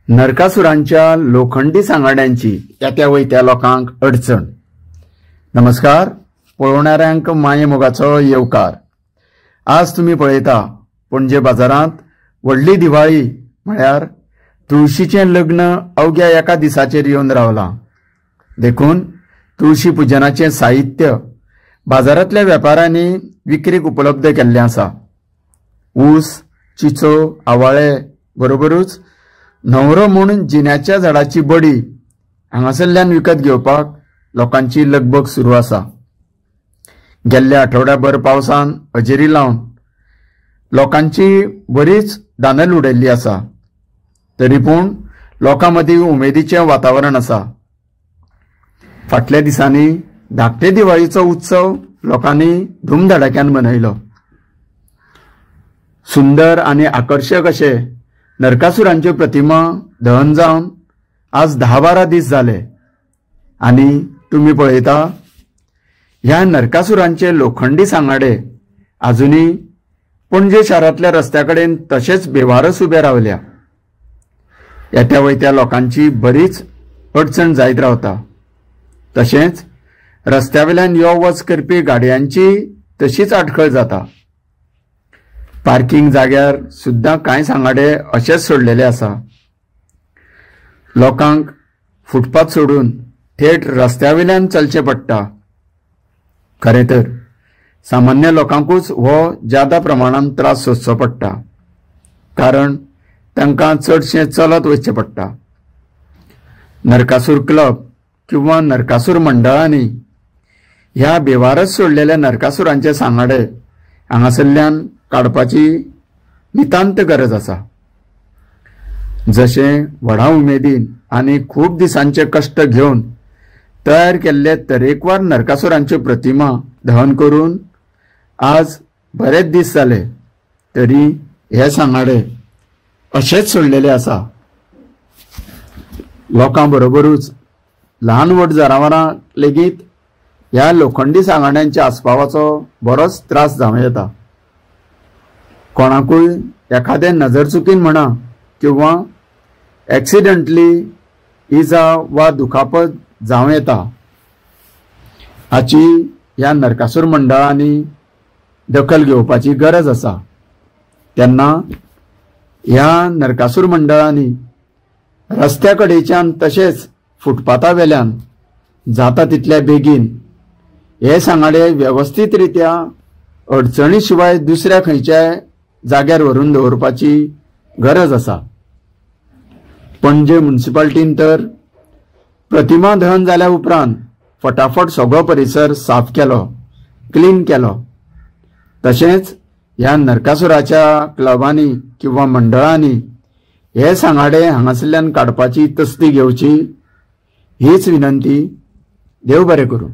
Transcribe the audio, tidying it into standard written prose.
नरकासुरांच्या लोखंडी सांगाड्यांची येत्या वयत्या लोकांक अडचण। नमस्कार, पळोवणाऱ्यांक माये मोगाचो येवकार। आज तुम्ही पळयता पणजे बाजारांत व्हडली दिवाळी म्हळ्यार तुळशीचें लग्न अवघ्या एका दिसाचेर येवन रावलां। देखून तुळशी पुजनाचें साहित्य बाजारांतल्या वेपाऱ्यांनी विक्रीक उपलब्ध केल्लें आसा। ऊस, चिचो, आवाळे बरोबरूच न्हवरो म्हूण जिन्याच्या झाडाची बडी हांगासरल्यान विकत घेवपाक लोकांची लगबग सुरू आसा। गेल्ल्या आठवड्याभर पावसान हजेरी लावन लोकांची बरीच दांदल उडयल्ली आसा, तरी पूण लोकां मदीं उमेदीचें वातावरण आसा। फाटल्या दिसांनी धाकटे दिवाळीचो उत्सव लोकांनी धूमधडाक्यान मनयलो। सुंदर आनी आकर्षक अशे नरकासुरांच्यो प्रतिमा दहन जावन आज 10-12 दीस जाले आनी तुम्ही पळयता ह्या नरकासुरांचे लोखंडी सांगाडे अजुनी पणजे शारांतल्या रस्त्याकडेन तशेच बेवारस उबे रावल्या। येत्या वयत्या लोकांची बरीच अडचण जायत रावता। तशेंच रस्त्यावेल्यान यो वच करपी गाडयांची तशीच आडखळ जाता। पार्किंग जाग्यार सुद्धा कांय सांगाडे अशेच सोडलेले आसा। लोकांक फुटपाथ सोडून थेट रस्त्यावेल्यान चलचें पडटा। खरें तर सामान्य लोकांकूच हो ज्यादा प्रमाणात त्रास सोंसचो पडटा, कारण तांकां चडशें चलत वचचें पडटा। नरकासूर क्लब किंवा नरकासूर मंडळांनी ह्या बेवारस सोडलेल्या नरकासुरांचे सांगाडे हांगासरल्यान काडपाची नितांत गरज आसा। जशें व्हडा उमेदीन आनी खूब दिसांचे कश्ट घेवन तयार केल्ले तरेकवार नरकासुरांच्यो प्रतिमा दहन करून आज बरेच दीस जाले, तरी हे सांगाडे अशेच सोडलेले आसा। लोकां बरोबरूच ल्हान व्हड जनावरां लेगीत ह्या लोखंडी सांगाड्यांच्या आस्पावाचो बरोच त्रास जावं येता। कोणाकूय एखादे नजर चुकीन म्हणा किंवा एक्सिडेंटली इजा वा दुखापत जावं येता, हाची ह्या नरकासूर मंडळांनी दखल घेवपाची गरज आसा। तेन्ना ह्या नरकासूर मंडळांनी रस्त्या कडेच्यान तशेंच फुटपाथावेल्यान जाता तितल्या बेगीन हे सांगाडे व्यवस्थीत रित्या अडचणी शिवाय दुसऱ्या खंयच्याय जाग्यार व्हरून दवरपाची गरज आसा। पणजे म्युनिसिपालिटीन तर प्रतिमा दहन जाल्या उपरांत फटाफट सगळो परिसर साफ केलो, क्लीन केलो। तशेंच ह्या नरकासुराच्या क्लबांनी किंवा मंडळांनी हे सांगाडे हांगासरल्यान काडपाची तस्ती घेवची हीच विनंती। देव बरें करूं।